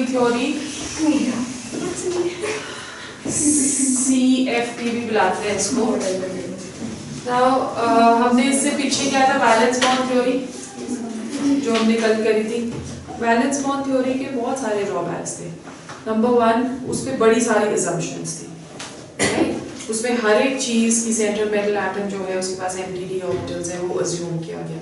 Field theory, CFT भी बुलाते हैं इसको। हमने इससे पीछे क्या था, वैलेंस बॉन्ड थ्योरी जो हमने कल करी थी। वैलेंस बॉन्ड थ्योरी के बहुत सारे ड्रॉबैक्स थे। नंबर 1, उस पर बड़ी सारी assumptions थी, right? उसमें हर एक चीज की सेंट्रल मेटल एटम जो है उसके पास एम्प्टी ऑर्बिटल्स है, वो अज्यूम किया गया,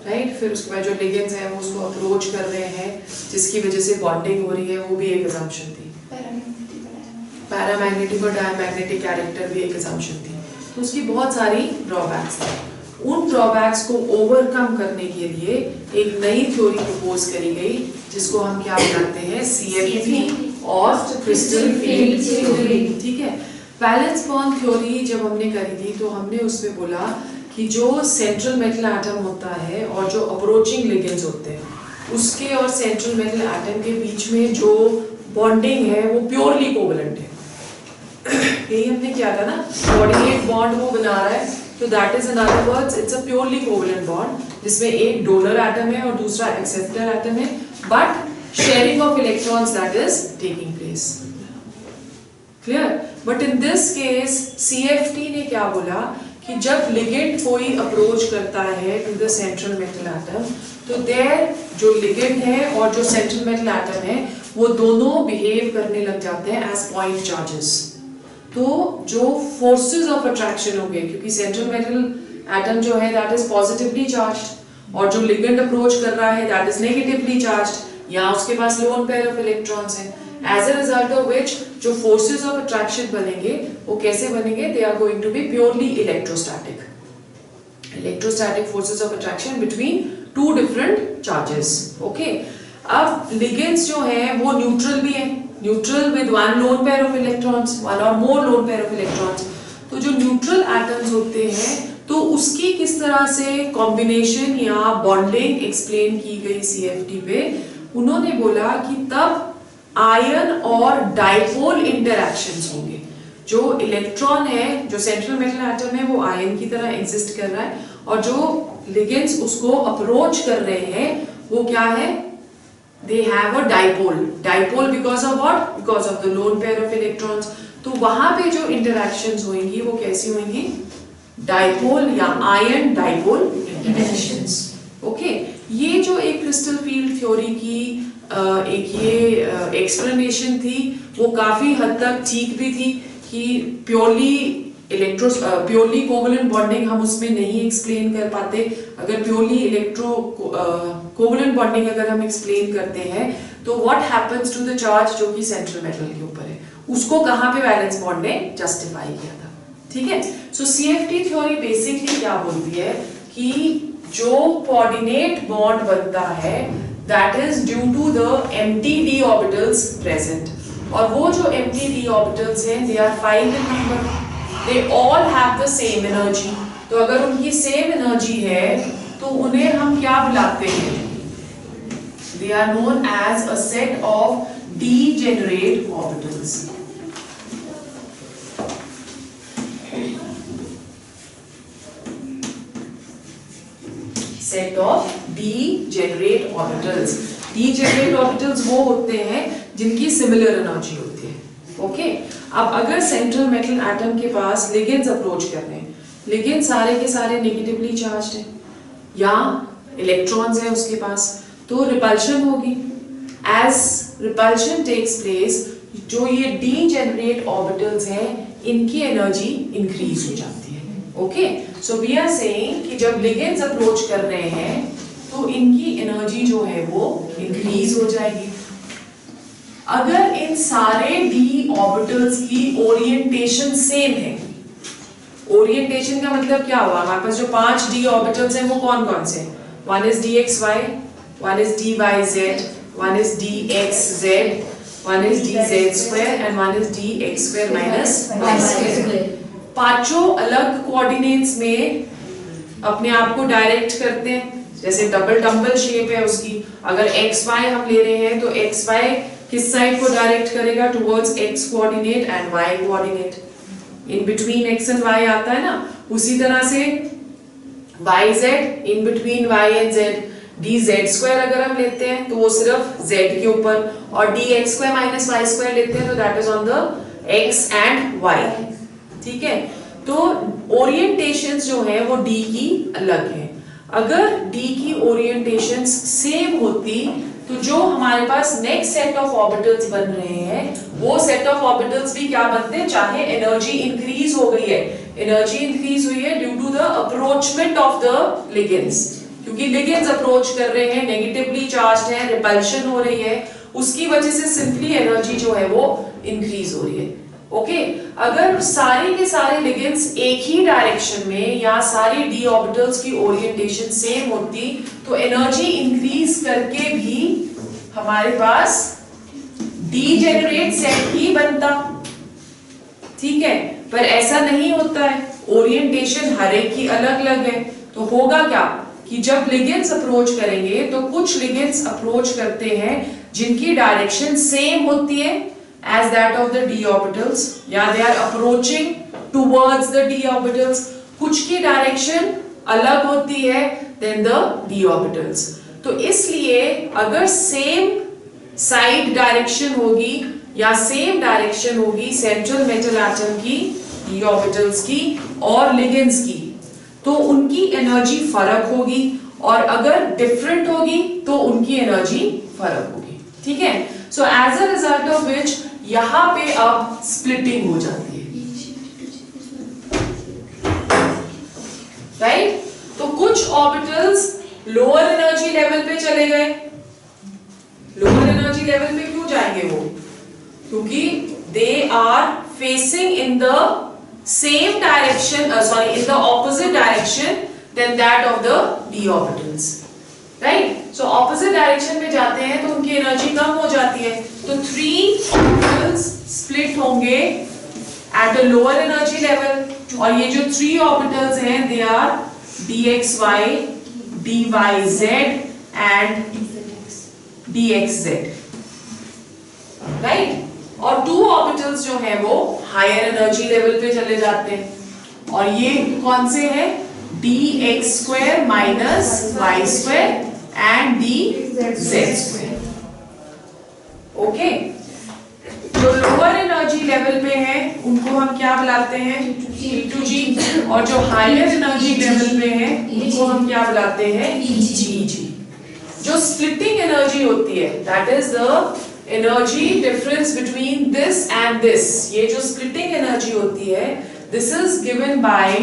राइट? फिर उसके बाद जो लिगेंड्स हैं वो उसको अप्रोच कर रहे हैं जिसकी वजह से बॉन्डिंग हो रही है, वो भी एक assumption थी। पैरामैग्नेटिक और डायमैग्नेटिक कैरेक्टर भी एक assumption थी। तो उसकी बहुत सारी ड्रॉबैक्स थे। उन ड्रॉबैक्स को ओवरकम करने के लिए एक नई थ्योरी प्रपोज करी गई जिसको हम क्या बनाते हैं, CFT और क्रिस्टल फील्ड थ्योरी, ठीक है। वैलेंस बॉन्ड थ्योरी जब हमने करी थी तो हमने उसमें बोला कि जो सेंट्रल मेटल एटम होता है और जो अप्रोचिंग लिगेंड्स होते हैं उसके और सेंट्रल मेटल एटम के बीच में जो बॉन्डिंग है वो प्योरली कोवलेंट है। यही हमने किया था ना, कोऑर्डिनेट बॉन्ड वो बना रहा है, तो that is in other words it's a purely covalent bond जिसमें एक डोनर एटम है और दूसरा एक्सेप्टर एटम है, but sharing of electrons that is taking place. Clear? But in this case CFT ने क्या बोला कि जब लिगेंड कोई अप्रोच करता है to the central metal atom, तो देयर जो लिगेंड है और जो सेंट्रल मेटल एटम है वो दोनों बिहेव करने लग जाते हैं एज पॉइंट चार्जेस। तो जो फोर्सेस ऑफ अट्रैक्शन होंगे, क्योंकि सेंट्रल मेटल एटम जो है दैट इज पॉजिटिवली चार्ज्ड और जो लिगेंड अप्रोच कर रहा है दैट इज नेगेटिवली चार्ज्ड, या उसके पास लोन पेयर ऑफ इलेक्ट्रॉन्स है। As a result of which जो फोर्सेस ऑफ अट्रैक्शन बनेंगे वो कैसे बनेंगे, they are going to be purely electrostatic. Electrostatic forces of attraction between two different charges. Okay, अब लिगेंड्स जो है वो न्यूट्रल भी है, neutral with one lone pair of electrons, one और more lone pair of electrons. तो जो neutral atoms होते हैं तो उसकी किस तरह से कॉम्बिनेशन या बॉन्डिंग एक्सप्लेन की गई CFT पे। उन्होंने बोला कि तब आयन और डाइपोल इंटरैक्शंस होंगे। जो इलेक्ट्रॉन है, जो सेंट्रल मेटल एटम है, वो आयन की तरह एग्जिस्ट कर रहा है और जो लिगेंड्स उसको अप्रोच कर रहे हैं वो क्या है, they have a dipole because of what, because of the lone pair of electrons। तो वहां पे जो इंटरैक्शंस होंगी वो कैसी होंगी, डाइपोल या आयन डाइपोल इंटरैक्शंस। ओके, ये जो एक क्रिस्टल फील्ड थ्योरी की एक ये एक्सप्लेनेशन थी वो काफी हद तक ठीक भी थी कि प्योरली कोवलेंट बॉन्डिंग हम उसमें नहीं एक्सप्लेन कर पाते। अगर प्योरली कोवलेंट बॉन्डिंग अगर हम एक्सप्लेन करते हैं तो what happens to the charge जो कि सेंट्रल मेटल के ऊपर है, उसको कहां पे वैलेंस बॉन्ड ने जस्टिफाई किया था। ठीक है, सो CFT थ्योरी बेसिकली क्या बोलती है कि जो कोऑर्डिनेट बॉन्ड बनता है that is due to the empty d orbitals present, और वो जो empty d orbitals हैं they are 5 in number, they all have the same energy। तो अगर उनकी सेम एनर्जी है तो उन्हें हम क्या बुलाते हैं, they are known as a set of degenerate orbitals। set of degenerate orbitals। degenerate orbitals वो होते हैं जिनकी सिमिलर एनर्जी होती है। ओके, अब अगर सेंट्रल मेटल एटम के पास लिगेंड्स अप्रोच कर रहे हैं, लिगेंड सारे के सारे नेगेटिवली चार्ज्ड है या इलेक्ट्रॉन्स है उसके पास, तो रिपल्शन होगी। एज रिपल्शन टेक्स प्लेस जो ये डीजेनरेट ऑर्बिटल्स हैं इनकी एनर्जी इंक्रीज हो जाती है। Okay, so we are saying कि जब लिगेंड्स अप्रोच कर रहे हैं तो इनकी एनर्जी जो है वो इंक्रीज हो जाएगी। अगर इन सारे डी ऑर्बिटल्स की ओरिएंटेशन सेम है, ओरिएंटेशन का मतलब क्या हुआ, हमारे पास जो 5 डी ऑर्बिटल्स हैं वो कौन कौन से, one is dxy, one is dyz, one is dxz, one is dz square and one is dx square minus y square। पांचों अलग कोऑर्डिनेट्स में अपने आप को डायरेक्ट करते हैं, जैसे डबल डंबल शेप है उसकी, अगर xy हम ले रहे हैं तो xy किस साइड को डायरेक्ट करेगा, towards x coordinate and y coordinate, in between x and y आता है ना, उसी तरह से yz in between y and z, dz² अगर हम लेते हैं तो वो सिर्फ z के ऊपर, और dx² माइनस y² लेते हैं तो that is on the x and y। ठीक है, तो ओरिएंटेशंस जो है वो d की अलग है। अगर d की ओरिएंटेशंस सेम होती तो जो हमारे पास नेक्स्ट सेट ऑफ ऑर्बिटल्स बन रहे हैं वो सेट ऑफ ऑर्बिटल्स भी क्या बनते हैं, चाहे एनर्जी इंक्रीज हो गई है, एनर्जी इंक्रीज हुई है due to the approachment of the ligands, क्योंकि लिगेंड्स अप्रोच कर रहे हैं, नेगेटिवली चार्ज्ड है, रिपल्शन हो रही है, उसकी वजह से सिंपली एनर्जी जो है वो इंक्रीज हो रही है। ओके, अगर सारे के सारे लिगेंड्स एक ही डायरेक्शन में या सारी d ऑर्बिटल्स की ओरिएंटेशन सेम होती तो एनर्जी इंक्रीज करके भी हमारे पास डीजेनरेट सेट ही बनता। ठीक है, पर ऐसा नहीं होता है, ओरिएंटेशन हर एक की अलग अलग है। तो होगा क्या कि जब लिगेंड्स अप्रोच करेंगे तो कुछ लिगेंड्स अप्रोच करते हैं जिनकी डायरेक्शन सेम होती है as that of the d orbitals, या they are approaching towards the d orbitals, कुछ की डायरेक्शन अलग होती है than the d orbitals। तो इसलिए अगर सेम साइड डायरेक्शन होगी या सेम डायरेक्शन होगी सेंट्रल मेटल एटम की, d orbitals की और लिगेंड्स की, तो उनकी एनर्जी फर्क होगी, और अगर डिफरेंट होगी तो उनकी एनर्जी फर्क होगी। ठीक है, so as a result of which यहां पे अब स्प्लिटिंग हो जाती है, राइट। तो कुछ ऑर्बिटल्स लोअर एनर्जी लेवल पे चले गए। लोअर एनर्जी लेवल पे क्यों जाएंगे वो, क्योंकि they are facing in the same direction, in the opposite direction than that of the d orbitals, right. So opposite direction में जाते हैं तो उनकी एनर्जी कम हो जाती है, तो 3 ऑर्बिटल्स स्प्लिट होंगे at a lower energy level, और ये जो 3 ऑर्बिटल्स हैं they are dxy, dyz and dxz, राइट। और 2 ऑर्बिटल्स जो है वो हायर एनर्जी लेवल पे चले जाते हैं, और ये कौन से हैं, dx² minus y² and dz²। Okay, जो लोअर एनर्जी लेवल पे हैं उनको हम क्या बुलाते हैं, T2G, और जो हायर एनर्जी लेवल पे हैं उनको हम क्या बुलाते हैं, EG। जो स्प्लिटिंग एनर्जी होती है that is the energy difference between this and this, ये जो स्प्लिटिंग एनर्जी होती है this is given by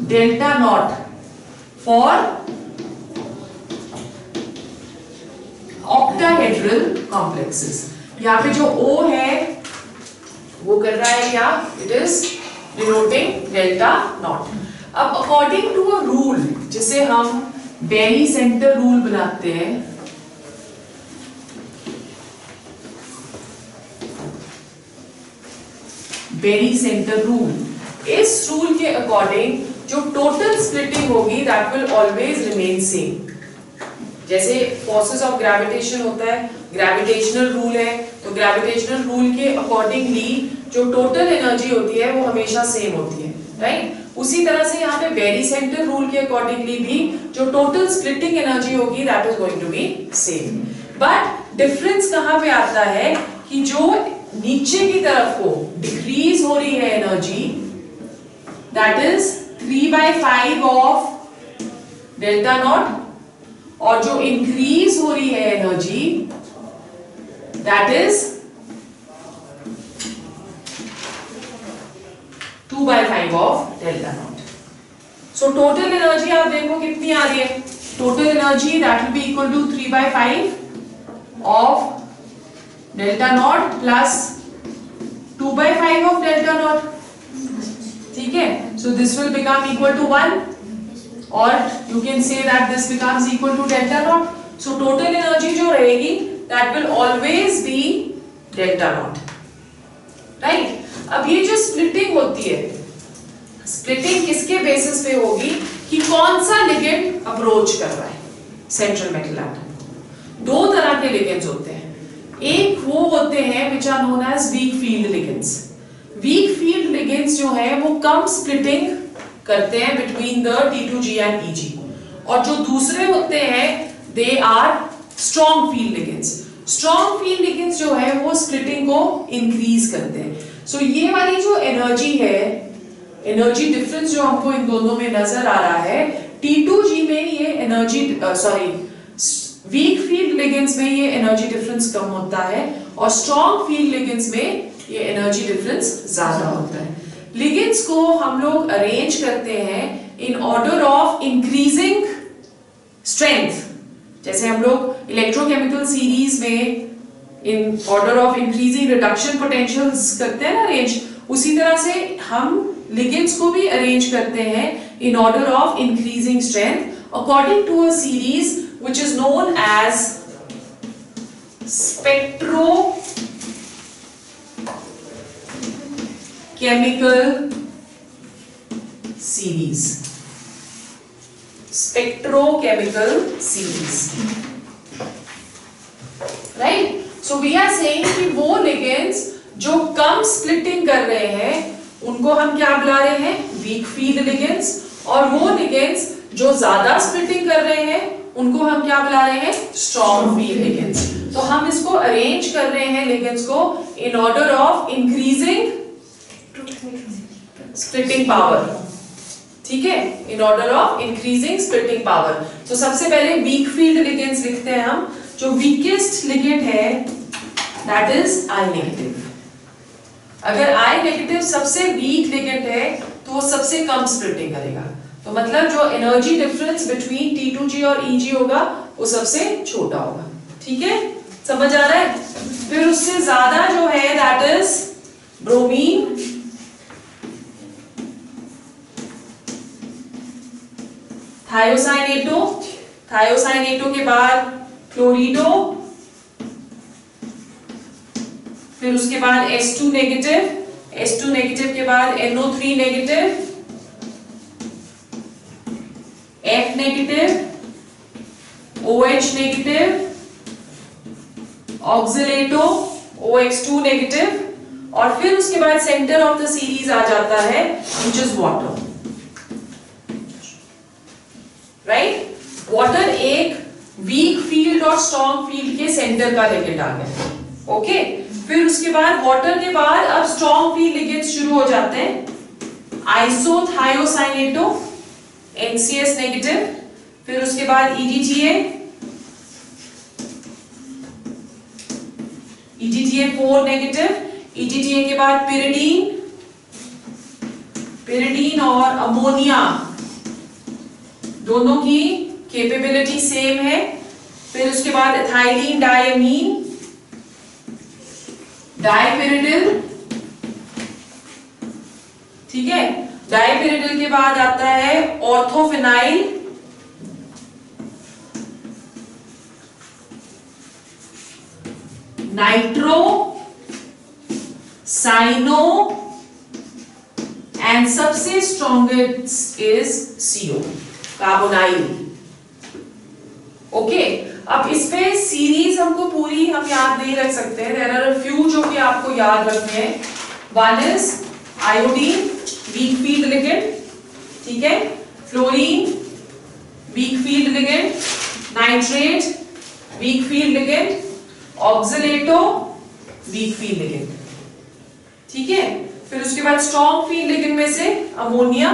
delta not for octahedral complexes. यहाँ पे जो O है वो कर रहा है क्या, it is denoting delta not. अब अकॉर्डिंग टू अ रूल जिसे हम बेरी सेंटर रूल बनाते हैं, बेरी सेंटर रूल, इस रूल के अकॉर्डिंग जो टोटल स्प्लिटिंग होगी that will always remain same. जैसे फोर्सेस ऑफ ग्रेविटेशन होता है, ग्रेविटेशनल रूल है, तो ग्रेविटेशनल रूल के अकॉर्डिंगली जो टोटल एनर्जी होती है वो हमेशा सेम होती है, राइट। उसी तरह से यहाँ पे बेरी सेंटर रूल के अकॉर्डिंगली भी जो टोटल स्प्लिटिंग एनर्जी होगी that is going to be same. But difference कहाँ पे आता है कि जो नीचे की तरफ को डिक्रीज हो रही है energy that is 3/5 of delta naught, और जो इंक्रीज हो रही है energy that is 2/5 of delta naught. So total energy आप देखो कितनी आ रही है, total energy that will be equal to 3/5 of delta naught plus 2/5 of delta naught. ठीक है, so this will become equal to 1, or you can say that this becomes equal to delta naught. So total energy जो रहेगी that will always be delta naught, right? अब ये जो splitting होती है, splitting किसके basis पे होगी कि कौन सा ligand approach कर रहा है central metal atom। 2 तरह के ligands होते हैं, एक वो होते हैं which are known as weak field ligands। weak field ligands जो है वो कम splitting करते हैं between the T2G and EG, और जो दूसरे होते हैं they are strong field ligands. Strong field ligands जो है वो स्प्लिटिंग को इंक्रीज करते हैं। सो ये वाली जो एनर्जी है, एनर्जी डिफरेंस जो हमको इन दोनों में नजर आ रहा है, T2G में ये एनर्जी वीक फील्ड लिगेंड्स में ये एनर्जी डिफरेंस कम होता है और स्ट्रॉन्ग फील्ड लिगेंड्स में ये एनर्जी डिफरेंस ज्यादा होता है। लिगेंड्स को हम लोग अरेंज करते हैं in order of increasing strength. जैसे हम लोग इलेक्ट्रोकेमिकल सीरीज में in order of increasing reduction potentials करते हैं ना अरेंज, उसी तरह से हम लिगेंड्स को भी अरेंज करते हैं in order of increasing strength according to a series which is known as spectrochemical series. Spectrochemical series, right? So we are saying कि वो ligands जो कम splitting कर रहे हैं उनको हम क्या बुला रहे हैं, वीक फील्ड लिगेंड्स, और वो लिगेंड्स जो ज्यादा स्प्लिटिंग कर रहे हैं उनको हम क्या बुला रहे हैं, स्ट्रॉन्ग फील्ड लिगेंड्स। तो हम इसको अरेंज कर रहे हैं लिगेंड्स को in order of increasing splitting power, ठीक है, in order of increasing splitting power. तो सबसे पहले वीक फील्ड लिगेंड्स लिखते हैं हम। जो वीकेस्ट लिगेंड है दैट इज आई नेगेटिव। अगर I नेगेटिव सबसे वीक लिगेंड है तो वो सबसे कम स्प्लिटिंग करेगा, तो मतलब जो एनर्जी डिफरेंस बिटवीन T2G और EG होगा वो सबसे छोटा होगा, ठीक है, समझ आ रहा है। फिर उससे ज्यादा जो है that is bromine, thiocyanato, thiocyanato के बाद क्लोरिडो, फिर उसके बाद S2 नेगेटिव, S2 नेगेटिव के बाद NO3 negative, F negative, OH negative, oxalato, OX2 negative, और फिर उसके बाद सेंटर ऑफ द सीरीज आ जाता है which is water, right. Water एक वीक फील्ड और स्ट्रॉन्ग फील्ड के सेंटर का लिगेंड आ गया, ओके। फिर उसके बाद वाटर के बाद अब स्ट्रॉन्ग फील्ड लिगेंड्स शुरू हो जाते हैं। आइसोथायोसाइनेटो, NCS नेगेटिव, फिर उसके बाद EDTA, EDTA 4 नेगेटिव, EDTA के बाद पिरिडीन, पिरिडीन और अमोनिया दोनों की कैपेबिलिटी सेम है। फिर उसके बाद एथाइलीन डायमीन, डाइपिरिडिल, ठीक है। डाइपिरिडिल के बाद आता है ऑर्थोफिनाइल, नाइट्रो, साइनो, एंड सबसे strongest is CO, carbonyl, okay. अब इस पे सीरीज हमको पूरी हम याद नहीं रख सकते हैं, देयर आर फ्यू जो कि आपको याद रखने हैं। One is iodine, weak field ligand, ठीक है, fluorine, weak field ligand, nitrate, weak field ligand, oxalato, weak field ligand, ठीक है। फिर उसके बाद स्ट्रॉन्ग फील्ड लिगेंड में से ammonia,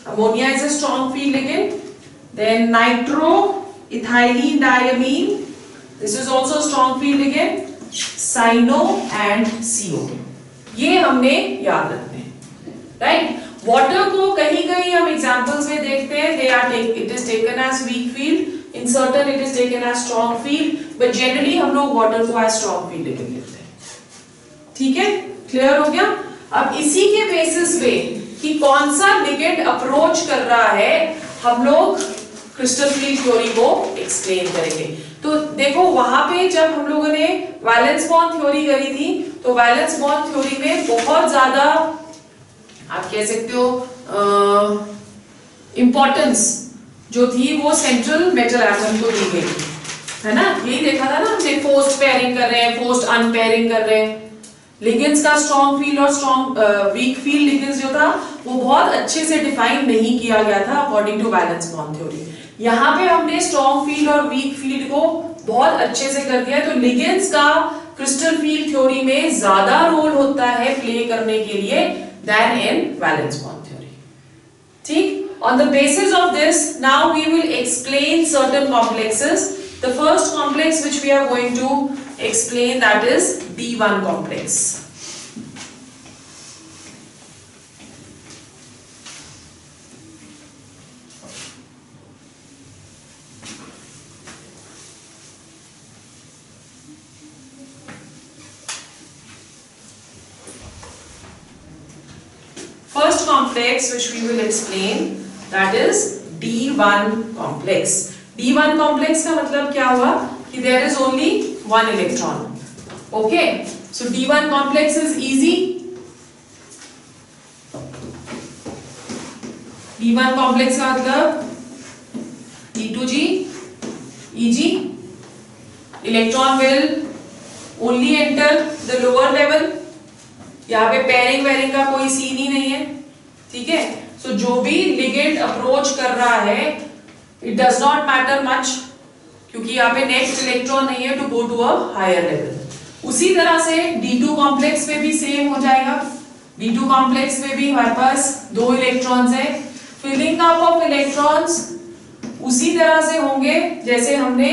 ammonia is a strong field ligand, then nitro ethylene diamine, this is also strong field ligand, cyano and CO, ये हमने याद रखने हैं, राइट। वाटर को कहीं कहीं हम एग्जांपल्स में देखते हैं, they are it is taken as weak field, in certain it is taken as strong field, but generally हम लोग वाटर को as strong field ligand लेते हैं, ठीक है, क्लियर हो गया। अब इसी के बेसिस पे कि कौन सा लिगेंड अप्रोच कर रहा है हम लोग क्रिस्टल फील्ड थ्योरी को एक्सप्लेन करेंगे। तो देखो वहां पे जब हम लोगों ने वैलेंस बॉन्ड थ्योरी करी थी तो वैलेंस बॉन्ड थ्योरी में बहुत ज्यादा आप कह सकते हो इंपॉर्टेंस जो थी वो सेंट्रल मेटल एटम को दी गई, है ना। यही देखा था ना हमने, फोर्स्ड पेयरिंग कर रहे हैं, फोर्स्ड अनपेयरिंग कर रहे हैं। लिगेंड्स का स्ट्रॉन्ग फील्ड और स्ट्रॉन्ग वीक फील्ड लिगेंड्स जो था वो बहुत अच्छे से डिफाइन नहीं किया गया था according to valence bond theory. यहाँ पे हमने स्ट्रॉन्ग फील्ड और वीक फील्ड को बहुत अच्छे से कर दिया। तो लिगेंड्स का क्रिस्टल फील्ड थ्योरी में ज्यादा रोल होता है प्ले करने के लिए then in valence bond theory. ठीक, on the basis of this now we will explain certain complexes. The first complex which we are going to explain, that is D1 complex. First complex which we will explain, that is D1 complex. D1 complex का मतलब क्या हुआ कि there is only one electron. Okay, so D1 complex is easy. D1 complex का मतलब E2G, EG. Electron will only enter the lower level. यहाँ पे pairing wearing का कोई सीन ही नहीं है, ठीक है। सो जो भी लिगेंड अप्रोच कर रहा है it does not matter much, क्योंकि यहाँ पे नेक्स्ट इलेक्ट्रॉन नहीं है to go to a higher level. उसी तरह से D2 कॉम्प्लेक्स में भी सेम हो जाएगा। D2 कॉम्प्लेक्स में भी हमारे पास 2 इलेक्ट्रॉन्स है। फिलिंग अप ऑफ इलेक्ट्रॉन्स उसी तरह से होंगे जैसे हमने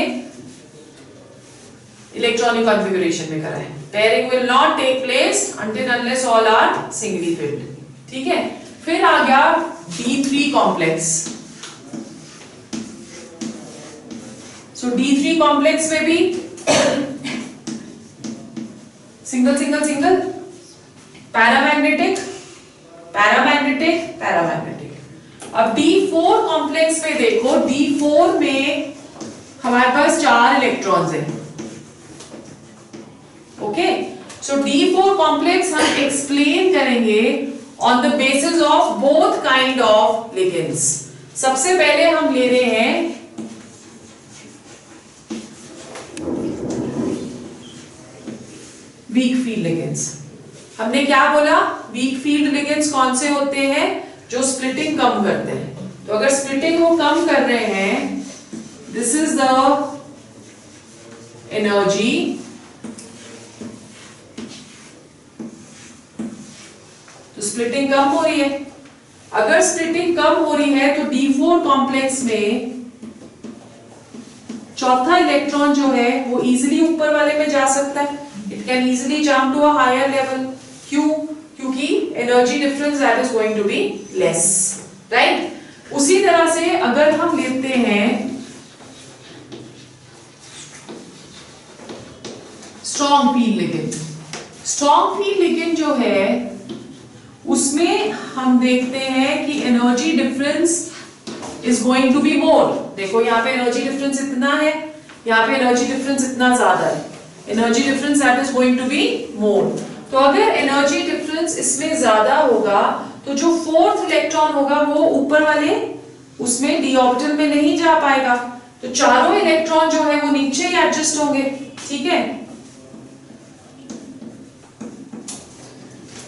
इलेक्ट्रॉनिक कॉन्फ़िगरेशन में करा है। Pairing will not take place until unless all are singly filled, ठीक है। फिर आ गया D3 कॉम्प्लेक्स। सो D3 कॉम्प्लेक्स में भी single single single, paramagnetic paramagnetic paramagnetic. अब D4 कॉम्प्लेक्स में देखो, D4 में हमारे पास 4 इलेक्ट्रॉन्स हैं। ओके, सो D4 कॉम्प्लेक्स हम एक्सप्लेन करेंगे on the basis of both kind of ligands. सबसे पहले हम ले रहे हैं वीक फील्ड लिगेंड्स। हमने क्या बोला, वीक फील्ड लिगेंड्स कौन से होते हैं, जो स्प्लिटिंग कम करते हैं। तो अगर स्प्लिटिंग को कम कर रहे हैं, दिस इज द एनर्जी तो स्प्लिटिंग कम हो रही है। अगर स्प्लिटिंग कम हो रही है तो D4 कॉम्प्लेक्स में चौथा इलेक्ट्रॉन जो है वो इजीली ऊपर वाले में जा सकता है। It can easily jump to a higher level. क्यों? क्योंकि energy difference that is going to be less, right. उसी तरह से अगर हम लेते हैं strong field ligand, strong field ligand जो है उसमें हम देखते हैं कि energy difference is going to be more. देखो यहाँ पे एनर्जी डिफरेंस इतना है, यहाँ पे एनर्जी डिफरेंस इतना ज्यादा है। Energy difference that is going to be more. तो अगर एनर्जी डिफरेंस इसमें ज्यादा होगा तो जो 4th इलेक्ट्रॉन होगा वो ऊपर वाले उसमें डी ऑर्बिटल में नहीं जा पाएगा। तो चारों इलेक्ट्रॉन जो है वो नीचे ही एडजस्ट होंगे, ठीक है।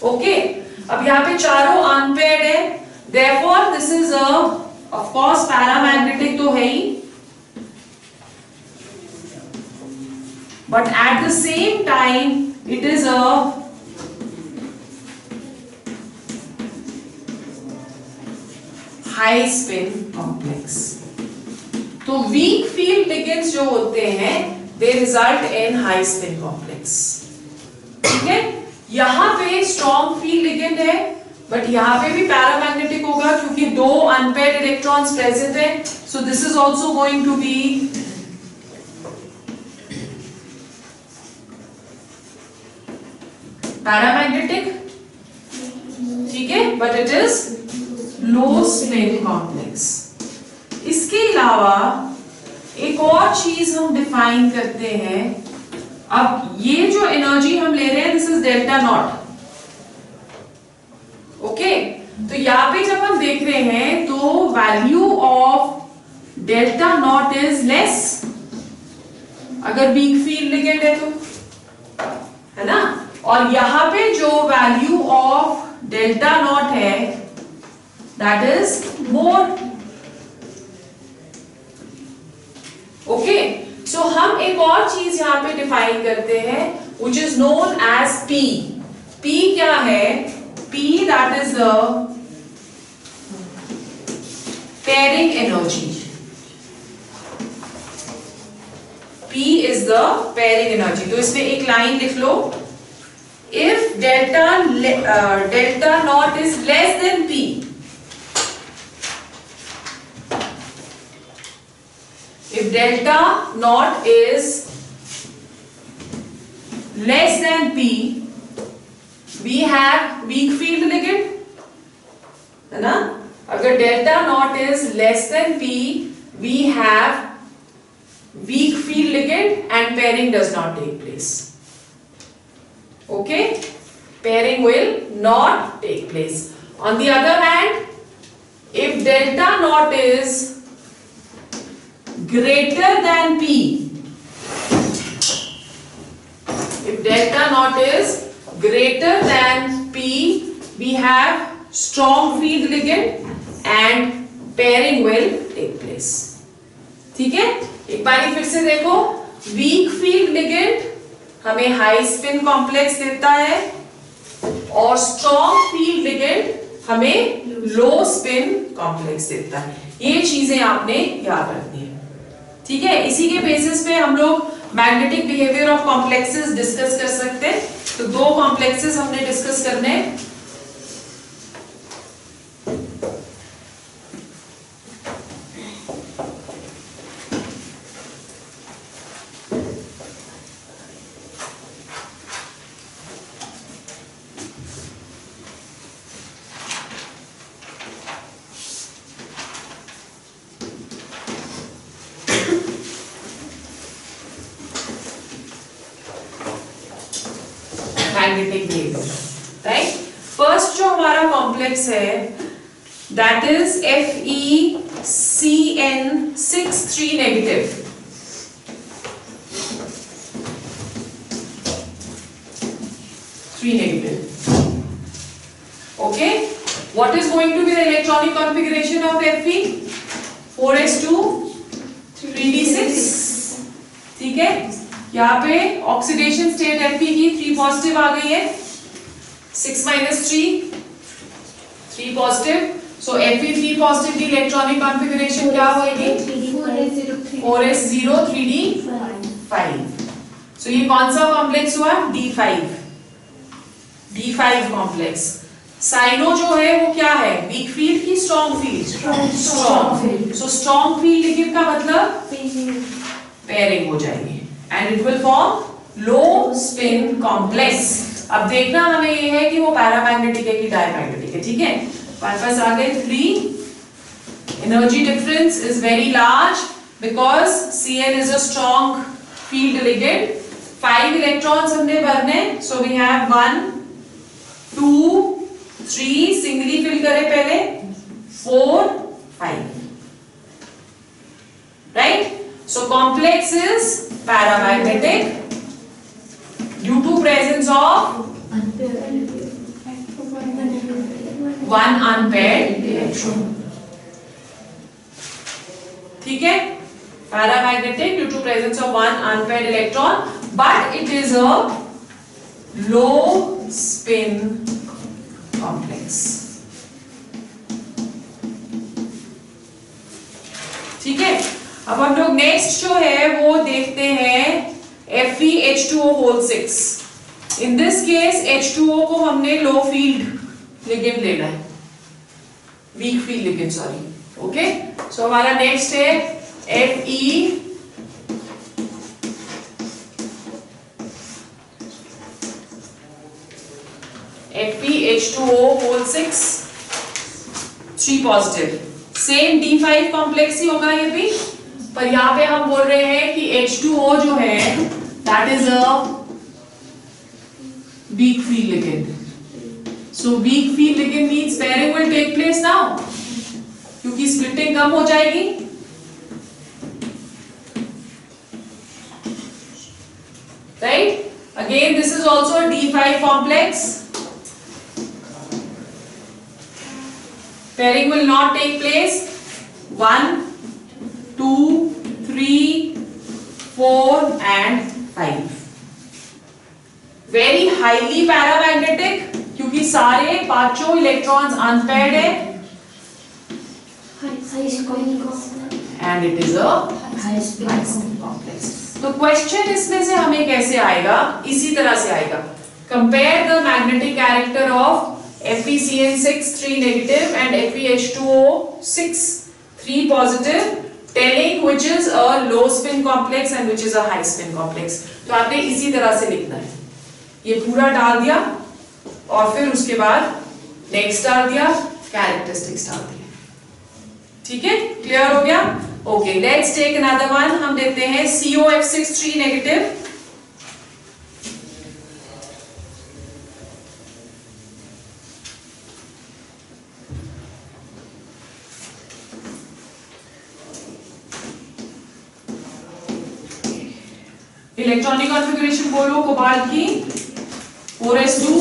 ओके, अब यहाँ पे चारों अनपेयर्ड है, therefore this is a of course paramagnetic तो है ही, but at the same time it is a high spin complex। तो वीक फील्ड लिगेंड्स जो होते हैं they result in high spin complex, ठीक है। यहां पे स्ट्रॉन्ग फील्ड लिगेंड है बट यहां पे भी पैरामैग्नेटिक होगा क्योंकि 2 अनपेयर्ड इलेक्ट्रॉन्स प्रेजेंट है। So this is also going to be paramagnetic, ठीक है, but it is low spin complex. इसके अलावा एक और चीज हम डिफाइन करते हैं। अब ये जो एनर्जी हम ले रहे हैं this is delta not, okay. तो यहां पे जब हम देख रहे हैं तो value of delta not is less अगर वीक फील्ड लिगेंड है तो, है ना। और यहां पे जो वैल्यू ऑफ डेल्टा नॉट है that is more. Okay, so हम एक और चीज यहाँ पे डिफाइन करते हैं which is known as P. P क्या है? P that is the pairing energy. P is the pairing energy. तो इसमें एक लाइन लिख लो. If delta naught is less than P, if delta naught is less than P, we have weak field ligand, है ना? अगर delta naught is less than P, we have weak field ligand and pairing does not take place. Okay, pairing will not take place. On the other hand, if delta naught is greater than P, if delta naught is greater than P, we have strong field ligand and pairing will take place. ठीक है, एक बार फिर से देखो. Week field ligand हमें high spin complex देता है और स्ट्रॉन्ग फील्ड लिगेंड हमें लो स्पिन कॉम्प्लेक्स देता है. ये चीजें आपने याद रखनी है. ठीक है, इसी के बेसिस पे हम लोग magnetic behaviour of complexes discuss कर सकते हैं. तो दो कॉम्प्लेक्सेस हमने डिस्कस करने. Magnetic behaviour, right. फर्स्ट जो हमारा कॉम्प्लेक्स है that is FeCN6 negative. Okay, what is going to be the electronic configuration of Fe? 4s2 3d6. ठीक है, यहाँ पे ऑक्सीडेशन स्टेट Fe की 3 पॉजिटिव आ गई है. 6 - 3 पॉजिटिव. सो Fe 3 पॉजिटिव की इलेक्ट्रॉनिक कॉन्फ़िगरेशन क्या होगी? 4s0 3d5. सो ये कौन सा कॉम्प्लेक्स हुआ? D5 complex. साइनो जो है वो क्या है? वीक फील्ड की strong field? Strong field. So strong field लिखित का मतलब पेयरिंग हो जाएगी and it will form low spin complex. अब देखना हमें ये है कि वो पैरामैग्नेटिक है कि डायमैग्नेटिक है. ठीक है, वापस आ गए. 3 energy difference is very large because Cn is a strong field ligand. 5 electrons हमने भरने. So we have 1 2 3 singly fill करे पहले. 4 5. Right? So complex is paramagnetic due to presence of one unpaired electron. ठीक है, paramagnetic due to presence of one unpaired electron, but it is a low spin complex. ठीक है, अब हम लोग next जो है वो देखते हैं FeH2O6. In this case H2O को हमने लो फील्ड लिगेंड लेना है, weak field ligand, sorry. Okay, so हमारा नेक्स्ट है FeH2O6 3 positive. Same D5 complex ही होगा ये भी, पर यहाँ पे हम बोल रहे हैं कि H2O जो है that is a weak field ligand. So weak field ligand means pairing will take place now, क्योंकि splitting कम हो जाएगी. Right? Again, this is also a D5 complex. Pairing will not take place. 1, 2, 3, 4 and 5. Very highly paramagnetic क्योंकि सारे पांचों electrons unpaired है and it is a high spin complex. तो question इसमें से हमें कैसे आएगा? इसी तरह से आएगा. Compare the magnetic character of FeCN6 3 negative and FeH2O6 3 positive, telling which is a low spin complex and which is a high spin complex. तो आपने इसी तरह से लिखना है. ये पूरा डाल दिया और फिर उसके बाद नेक्स्ट डाल दिया, कैरेक्टरिस्टिक्स डाल दिया. ठीक है, क्लियर हो गया? Okay, let's take another one. हम देते हैं COF6 3 नेगेटिव. इलेक्ट्रॉनिक कॉन्फ़िगरेशन बोलो कोबाल्ट की. 4s2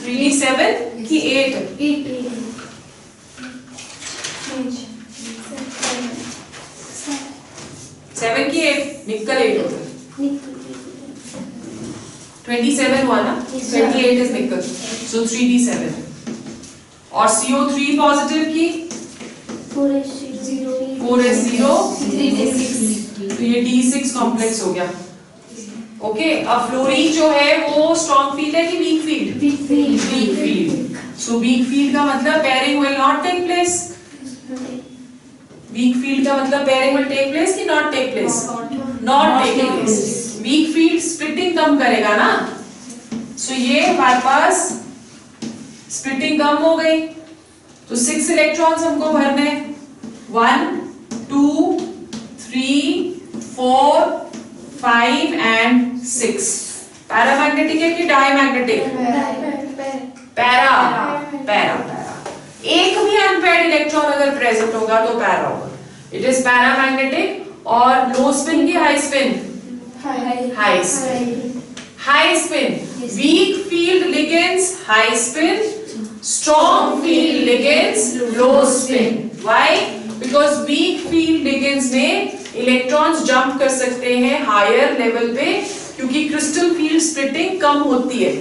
3d7 की 8 7 की 8 निकल 8 होता है. 27 हुआ ना, 28 इज निकल, सो 3d7. और CO3 पॉजिटिव की 4s0 3d6. तो ये D6 कॉम्प्लेक्स हो गया. ओके, अब फ्लोरीन जो है वो स्ट्रॉन्ग फील्ड है कि weak field? Weak field. So weak field का मतलब pairing will not take place. Weak field का मतलब पेयरिंग विल टेक प्लेस कि not take place? Not take place. Weak field splitting कम करेगा ना. सो ये हमारे पास स्प्लिटिंग कम हो गई. तो 6 इलेक्ट्रॉन्स हमको भरने. 1, 2, 3, 4, 5 and 6. पैरामैग्नेटिक है कि डायमैग्नेटिक? पैरा. एक भी अनपेयर्ड इलेक्ट्रॉन अगर प्रेजेंट होगा तो पैरा होगा. It is paramagnetic. और लो स्पिन की high spin? High spin. High spin. Weak field ligands high spin, strong field ligands low spin. Why? Because weak field ligands में electrons jump कर सकते हैं हायर लेवल पे क्योंकि क्रिस्टल फील्ड स्प्लिटिंग कम होती है.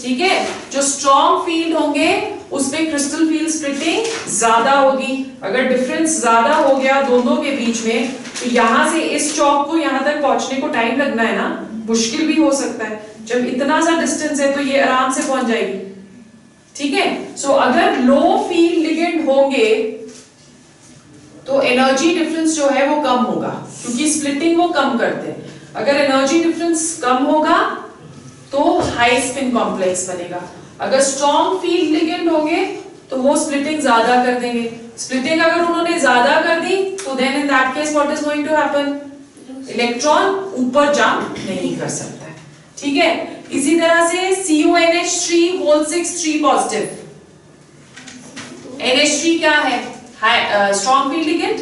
ठीक है, जो स्ट्रॉन्ग फील्ड होंगे उसमें क्रिस्टल फील्ड स्प्लिटिंग ज्यादा होगी. अगर डिफरेंस ज्यादा हो गया दोनों के बीच में तो यहां से इस चौक को यहां तक पहुंचने को टाइम लगना है ना, मुश्किल भी हो सकता है. जब इतना सा डिस्टेंस है तो ये आराम से पहुंच जाएगी. ठीक है, सो अगर लो फील्ड लिगेंड होंगे तो एनर्जी डिफरेंस जो है वो कम होगा क्योंकि स्प्लिटिंग वो कम करते हैं. अगर एनर्जी डिफरेंस कम होगा तो हाई स्पिन कॉम्प्लेक्स बनेगा. अगर स्ट्रॉन्ग फील्ड लिगेंड होंगे तो वो स्प्लिटिंग ज्यादा कर देंगे. स्प्लिटिंग अगर उन्होंने ज्यादा कर दी तो then in that case what is going to happen? Electron ऊपर जंप नहीं कर सकता है. ठीक है, इसी तरह से CONH3 3 पॉजिटिव. NH3 क्या है? Strong field ligand.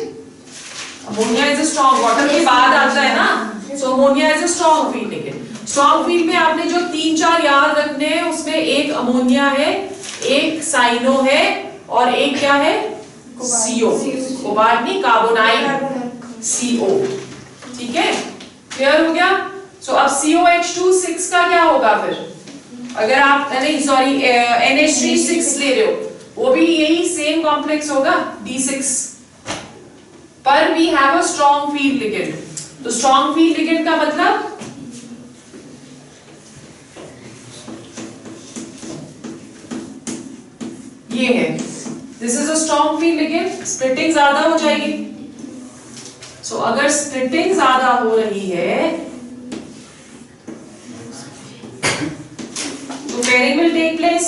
Ammonia is a strong, water के बाद आता है ना, so ammonia is a strong field ligand. Strong field में आपने जो 3-4 याद रखने हैं उसमें एक अमोनिया है, एक साइनो है और एक क्या है? CO. कोबाल्ट नहीं, कार्बोनाइल CO. ठीक है, क्लियर हो गया? सो अब COH2 6 का क्या होगा फिर? अगर आप नहीं सॉरी NH3 6 ले रहे हो वो भी यही सेम कॉम्प्लेक्स होगा D6 पर we have a strong field ligand. तो स्ट्रॉन्ग फील्ड लिगेंड का मतलब ये है, this is a strong field ligand. Splitting ज्यादा हो जाएगी. सो अगर स्प्लिटिंग ज्यादा हो रही है तो पेयरिंग विल टेक प्लेस.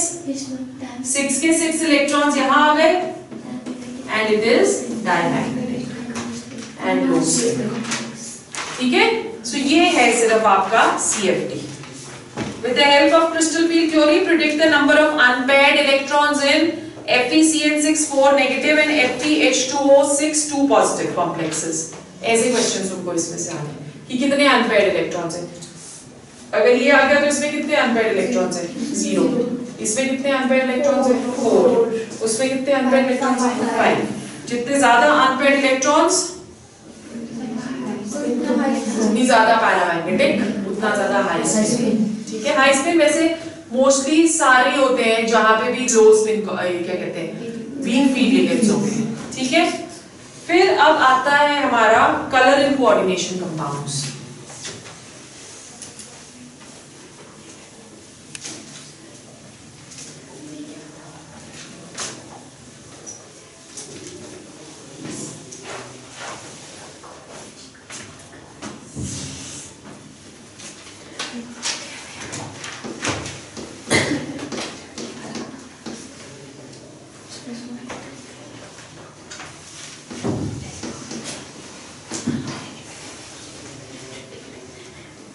6 के 6 इलेक्ट्रॉन्स यहां आ गए and it is diamagnetic and low spin. ठीक है, सो ये है सिर्फ आपका CFT. With the help of crystal field theory, predict the number of unpaired electrons in FeCN6 4 negative and FeH2O6 2 positive complexes. ऐसे क्वेश्चन तुमको इसमें से आने कि कितने अनपेयर्ड इलेक्ट्रॉन्स हैं. अगर ये आ गया तो इसमें कितने अनपेयर्ड इलेक्ट्रॉन्स हैं? 0. इसमें कितने अनपेयर्ड इलेक्ट्रॉन्स हैं? 4। उसमें कितने अनपेयर्ड इलेक्ट्रॉन्स हैं? 5। जितने ज्यादा अनपेयर्ड इलेक्ट्रॉन्स उतनी ज्यादा पैरामैग्नेटिक, उतना ज्यादा हाई स्पिन। ठीक है, हाई स्पिन वैसे मोस्टली सारे होते हैं जहां पे भी लो स्पिन क्या कहते हैं, वीक फील्ड इलेक्ट्रॉन्स होते हैं। ठीक है, फिर अब आता है हमारा कलर इन कोऑर्डिनेशन कंपाउंड्स।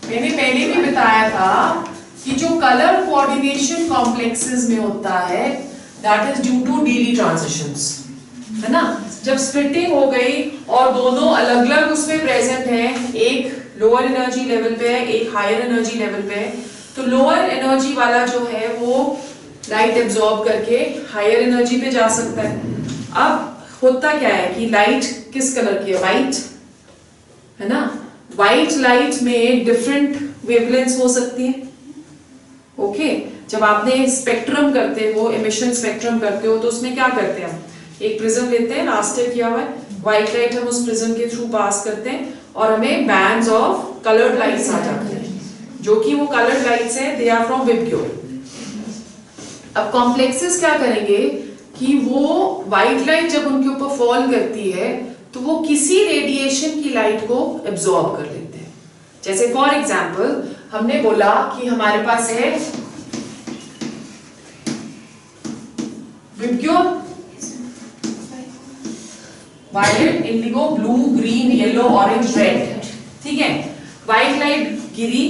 मैंने पहले भी बताया था कि जो कलर कोऑर्डिनेशन कॉम्प्लेक्सेस में होता है that is due to d d transitions, है ना। जब स्प्लिटिंग हो गई और दोनों अलग अलग उसमें प्रेजेंट है, एक लोअर एनर्जी लेवल पे है, एक हायर एनर्जी लेवल पे है, तो लोअर एनर्जी वाला जो है वो लाइट एब्जॉर्ब करके हायर एनर्जी पे जा सकता है। अब होता क्या है कि लाइट किस कलर की है? व्हाइट, है ना। व्हाइट लाइट में डिफरेंट वेवलेंथ्स हो सकती है। ओके, जब आपने स्पेक्ट्रम करते हो, एमिशन स्पेक्ट्रम करते हो, तो उसमें क्या करते हैं हम? एक प्रिज्म लेते हैं, रास्टर किया हुआ है, व्हाइट लाइट हम उस प्रिज्म के थ्रू पास करते हैं और हमें बैंड्स ऑफ कलर्ड लाइट्स आ जाते हैं, जो कि वो कलर्ड लाइट्स हैं, दे आर फ्रॉम विबग्योर। अब कॉम्प्लेक्सेस क्या करेंगे कि वो व्हाइट लाइट जब उनके ऊपर फॉल करती है तो वो किसी रेडिएशन की लाइट को एब्जॉर्ब कर लेते हैं। जैसे फॉर एग्जांपल हमने बोला कि हमारे पास है VIBGYOR, violet, indigo, blue, green, yellow, orange, red. ठीक है, व्हाइट लाइट गिरी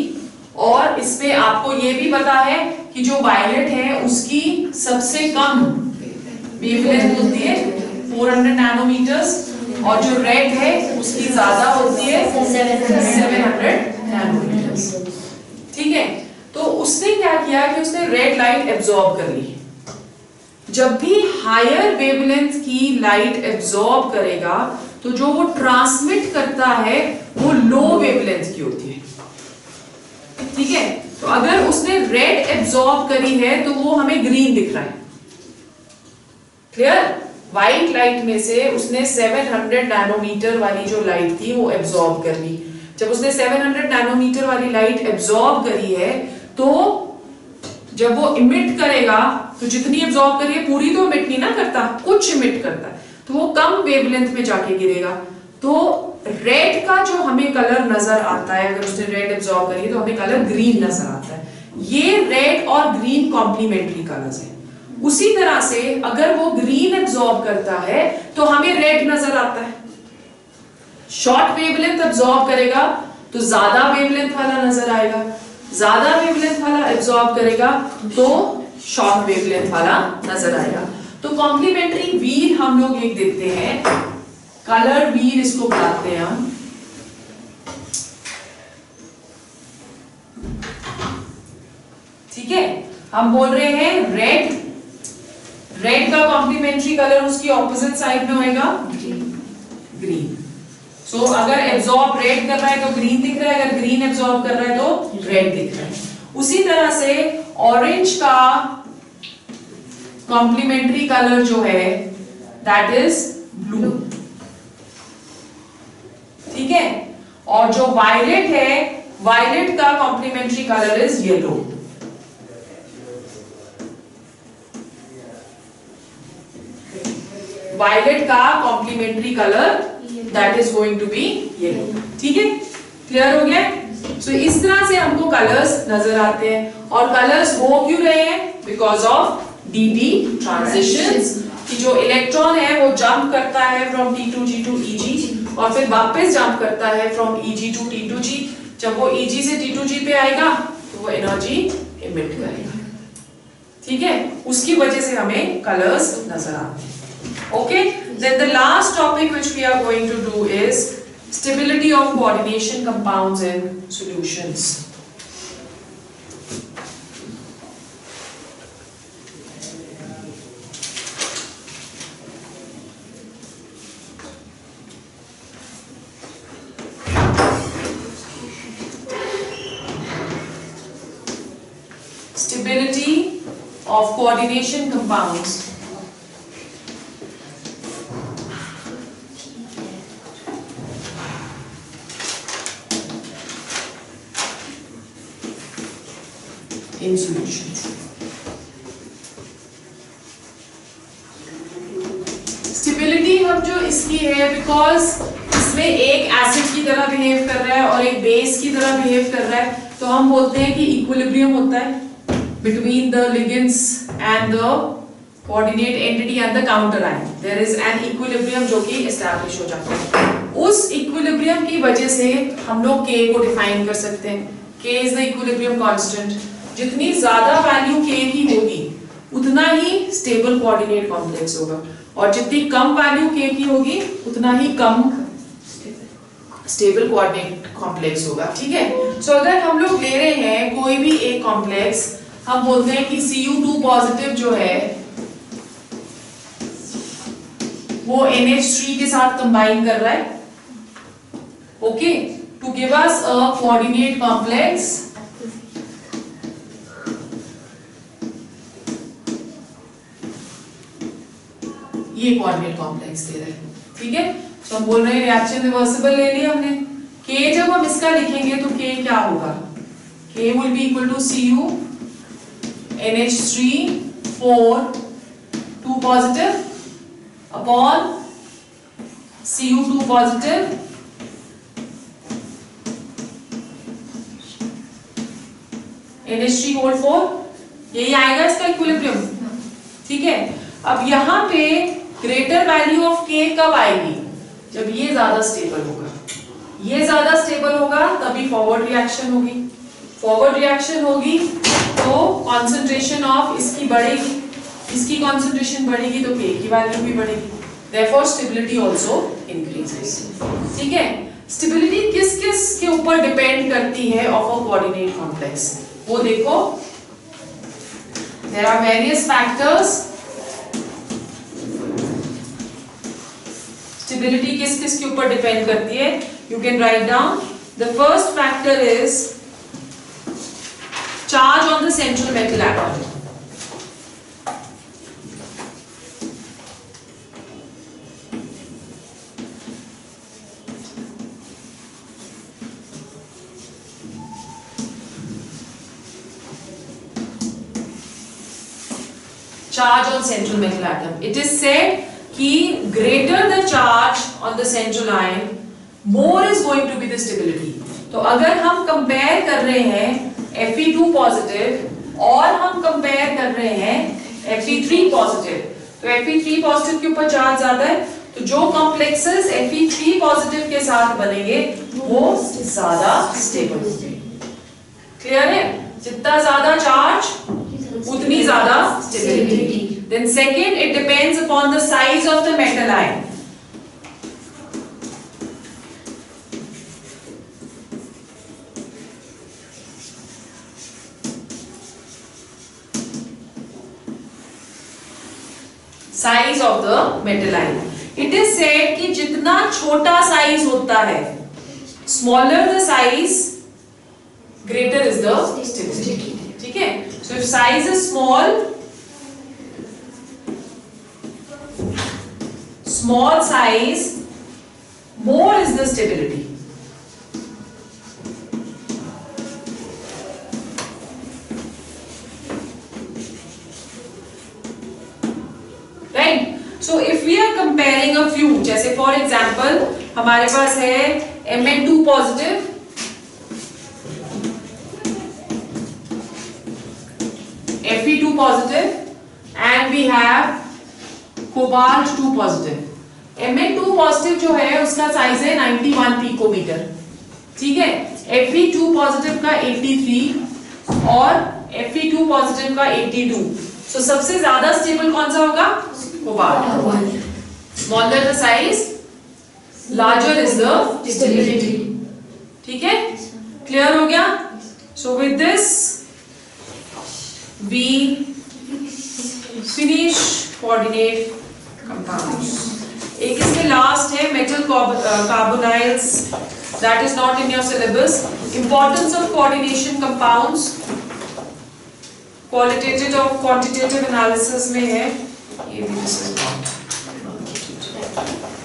और इसमें आपको ये भी पता है कि जो वायलेट है उसकी सबसे कम वेवलेंथ होती है 400 नैनोमीटर्स और जो रेड है उसकी ज्यादा होती है 700 नैनोमीटर्स। ठीक है, तो उसने क्या किया कि उसने रेड लाइट एब्जॉर्ब कर ली। जब भी हायर वेवलेंथ की लाइट एब्जॉर्ब करेगा तो जो वो ट्रांसमिट करता है वो लो वेवलेंथ की होती है। ठीक है, तो अगर उसने रेड एब्जॉर्ब करी है तो वो हमें ग्रीन दिख रहा है। क्लियर? व्हाइट लाइट में से उसने 700 नैनोमीटर वाली जो लाइट थी वो एब्जॉर्ब कर ली। जब उसने 700 नैनोमीटर वाली लाइट एब्जॉर्ब करी है तो जब वो इमिट करेगा तो जितनी एब्जॉर्ब करिए पूरी तो इमिट नहीं ना करता, कुछ इमिट करता है, तो वो कम वेवलेंथ में जाके गिरेगा। तो रेड का जो हमें कलर नजर आता है, अगर उसने रेड एब्जॉर्ब करी तो हमें कलर ग्रीन नजर आता है। ये रेड और ग्रीन कॉम्प्लीमेंट्री कलर्स हैं। उसी तरह से अगर वो ग्रीन एब्जॉर्ब करता है तो हमें रेड नजर आता है। शॉर्ट वेवलेंथ एब्जॉर्ब करेगा तो ज्यादा वेवलेंथ वाला नजर आएगा, ज्यादा वेवलेंथ वाला एब्जॉर्ब करेगा तो शॉर्ट वेवलेंथ वाला नजर आएगा। तो कॉम्प्लीमेंट्री व्हील हम लोग एक देते हैं, कलर व्हील इसको बताते हैं हम। ठीक है, हम बोल रहे हैं रेड, रेड का कॉम्प्लीमेंट्री कलर उसकी ऑपोजिट साइड में होएगा ग्रीन। सो अगर एब्जॉर्ब रेड कर रहा है तो ग्रीन दिख रहा है, अगर ग्रीन एब्जॉर्ब कर रहा है तो रेड दिख रहा है। उसी तरह से ऑरेंज का कॉम्प्लीमेंट्री कलर जो है दैट इज ब्लू। ठीक है, और जो वायलेट है, वायलेट का complementary colour is yellow. Violet का complementary colour that is going to be yellow. ठीक है, क्लियर हो गया? सो इस तरह से हमको कलर्स नजर आते हैं और कलर्स हो क्यों रहे हैं? बिकॉज ऑफ dd ट्रांजिशंस, कि जो इलेक्ट्रॉन है वो जंप करता है from T to G to Eg और फिर वापस जंप करता है from Eg to T to G। जब वो Eg से T to G पे आएगा तो वो एनर्जी इमिट करेगा। ठीक है, उसकी वजह से हमें कलर्स नजर आते हैं। Okay, then the last topic which we are going to do is stability of coordination compounds in solutions. of coordination compounds in solution. Stability हम जो इसकी है बिकॉज इसमें एक एसिड की तरह बिहेव कर रहा है और एक बेस की तरह बिहेव कर रहा है, तो हम बोलते हैं कि इक्विलिब्रियम होता है between the ligands and the coordinate entity and the counter ion. There is an equilibrium जो कि establish हो जाता है. उस equilibrium की वजह से हम लोग K को define कर सकते हैं. K is the equilibrium constant. जितनी ज़्यादा value K की होगी उतना ही stable coordinate complex होगा और जितनी कम value K की होगी उतना ही कम stable coordinate complex होगा. ठीक है? So अगर हम लोग ले रहे हैं कोई भी एक complex, हम बोलते हैं कि Cu2 पॉजिटिव जो है वो NH3 के साथ कंबाइन कर रहा है, okay, to give us a coordinate complex ये कोऑर्डिनेट कॉम्प्लेक्स दे रहा है. ठीक है, तो हम बोल रहे हैं रिएक्शन रिवर्सिबल ले लिया हमने. K जब हम इसका लिखेंगे तो K क्या होगा? K will be equal to Cu NH3 4 2 positive upon Cu2 positive NH3 whole 4. यही आएगा इसका इक्विलिब्रियम. ठीक है, अब यहाँ पे ग्रेटर वैल्यू ऑफ K कब आएगी? जब ये ज्यादा स्टेबल होगा. ये ज्यादा स्टेबल होगा तभी फॉरवर्ड रिएक्शन होगी. फॉरवर्ड रिएक्शन होगी तो कॉन्सेंट्रेशन ऑफ इसकी बढ़ेगी, इसकी कॉन्सेंट्रेशन बढ़ेगी तो K की वैल्यू भी बढ़ेगी. Therefore stability also increases. ठीक है, स्टेबिलिटी किस किस के ऊपर डिपेंड करती है ऑफ अ कोऑर्डिनेट कॉम्प्लेक्स, वो देखो. There are various factors. Stability किस किस के ऊपर डिपेंड करती है? You can write down. The first factor is charge on the central metal atom. Charge on central metal atom. It is said कि greater the charge on the central ion, more is going to be the stability. तो अगर हम compare कर रहे हैं Fe2 positive और हम compare कर रहे हैं Fe3 पॉजिटिव, तो Fe3 पॉजिटिव के ऊपर चार्ज ज्यादा है, तो जो कॉम्प्लेक्सेस Fe3 पॉजिटिव के साथ बनेंगे वो ज्यादा स्टेबल होंगे. क्लियर है? जितना ज्यादा चार्ज उतनी ज्यादा stability. Then second, it depends upon the size of the metal ion. Size of the metal ion. It is said कि जितना छोटा साइज होता है, smaller the size, greater is the stability. ठीक है? So if size is small size, more is the stability. Right? So if we are comparing a few, जैसे for example हमारे पास है Mn2 positive, Fe2 positive, and we have cobalt 2 positive. Mn2 positive जो है उसका size है 91 picometre. ठीक है, Fe2 positive का 83 और Fe2 positive का 82. So सबसे ज्यादा स्टेबल कौन सा होगा? Cobalt. Smaller the size, larger is the stability. ठीक है, क्लियर हो गया? So with this we finish coordinate compounds. एक इसमें लास्ट है metal carbonyls, that is not in your syllabus. Importance of coordination compounds. Qualitative और क्वांटिटेटिव एनालिसिस में है, ये भी दिस इज नॉट।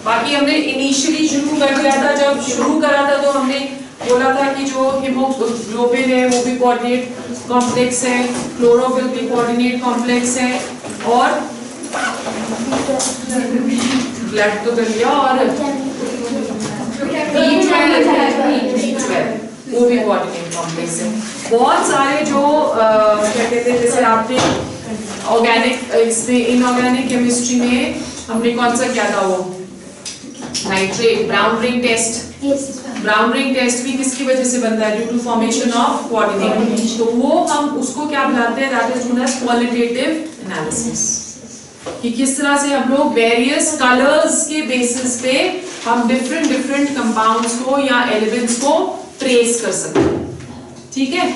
बाकी हमने इनिशियली शुरू कर दिया था, जब शुरू करा था तो हमने बोला था कि जो हीमोग्लोबिन है वो भी कोऑर्डिनेट कॉम्प्लेक्स है, क्लोरोफिल भी कोऑर्डिनेट कॉम्प्लेक्स है, और ब्लड तो कर लिया, और B12 वो भी कोऑर्डिनेट कॉम्प्लेक्स है। बहुत सारे जो क्या कहते हैं, जैसे आपने ऑर्गेनिक इसमें इनऑर्गेनिक केमिस्ट्री में हमने कौन सा किया था, वो nitrate brown ring test. Brown ring test भी किसकी वजह से बनता है, due to formation of coordinate. तो वो हम उसको क्या बुलाते हैं, that is known as qualitative analysis, कि किस तरह से हम लोग वेरियस कलर्स के बेसिस पे हम डिफरेंट कंपाउंड्स को या एलिमेंट्स को ट्रेस कर सकते हैं। ठीक है।